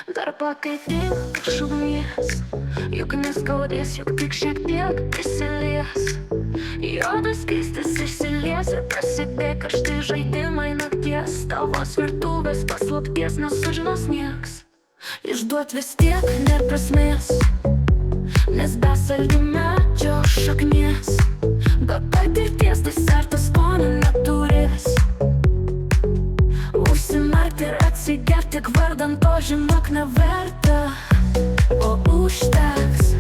Darba kai tik šugnies, juk neskaudės, juk tik šiek tiek prisilies. Juodas keistas išsilies ir prasidė karšti žaidimai nakties. Tavos virtuvės paslapties nesužinos nieks. Išduot vis tiek nėr prasmės, nes be saldymedžio šaknies. Be patirties desertas skonio neturės. Užsimerkti ir atsigert tik vardan to, žinok, neverta. O užteks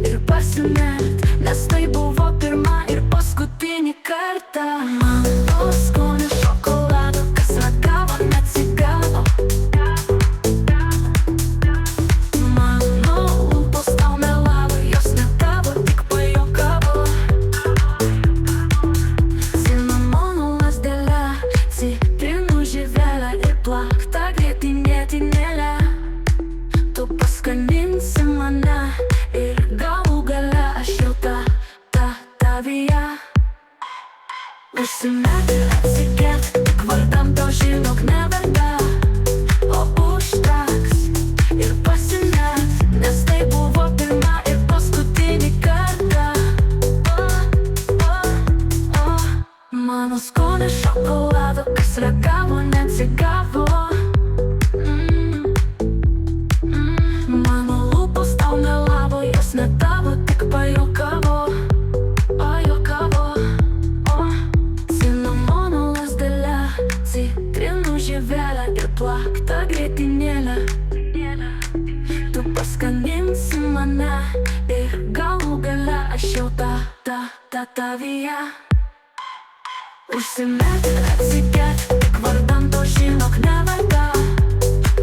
ir pasinert, nes tai buvo pirmą ir paskutinį kartą. Mano skonio šokolado, kas ragavo, neatsigavo. Mano lūpos tau melavo, jos ne tavo, tik pajuokavo. Cinamono lazdele, citrinų žievelę ir plaktą grietinėlę. Tu paskaninsi mane ir galų gale aš jau tavyje. Užsimerk ir atsigert, tik vardan to, žinok, neverta. O užteks ir pasinert, nes tai buvo pirmą ir paskutinį kartą. Mano skonio šokolado, kas ragavo, neatsigavo. Mano lūpos tau melavo, jos ne tavo, tik pajuokavo. Cinamono lazdele, citrinų žievelę ir plaktą grietinėlę. Tu paskaninsi mane ir galų gale aš jau tavyje. Užsimerk ir atsigert, tik vardan to, žinok, neverta.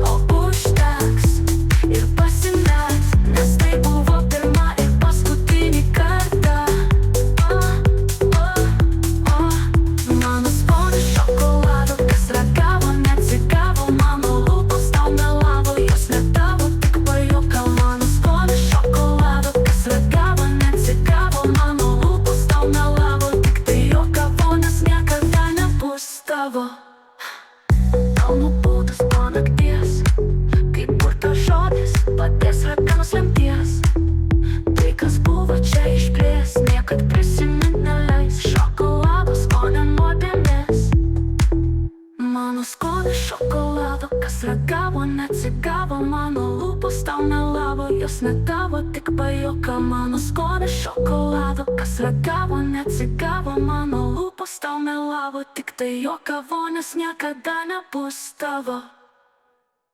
O užteks ir pasinert, nes tai buvo pirmą ir paskutinį kartą. Mano skonio šokolado, kas ragavo, neatsigavo. Mano lūpos tau melavo, jos ne tavo, tik pajuokavo. Mano skonio šokolado, kas ragavo, neatsigavo. Mano lūpos tau melavo, tik tai juokavo, nes niekada nebus tavo. Tau nubūtas po nakties, kaip burtas žodis, paties raganos lemties. Tai, kas buvo čia išplės, niekad prisimint neleis. Šokolado skonio nuodėmės. Mano skonio šokolado, kas ragavo, neatsigavo. Mano lūpos tau melavo, jos ne tavo, tik pajuokavo. Mano skonio šokolado, kas ragavo, neatsigavo. Mano lūpos tau melavo, tik tai juokavo, nes niekada nebus tavo.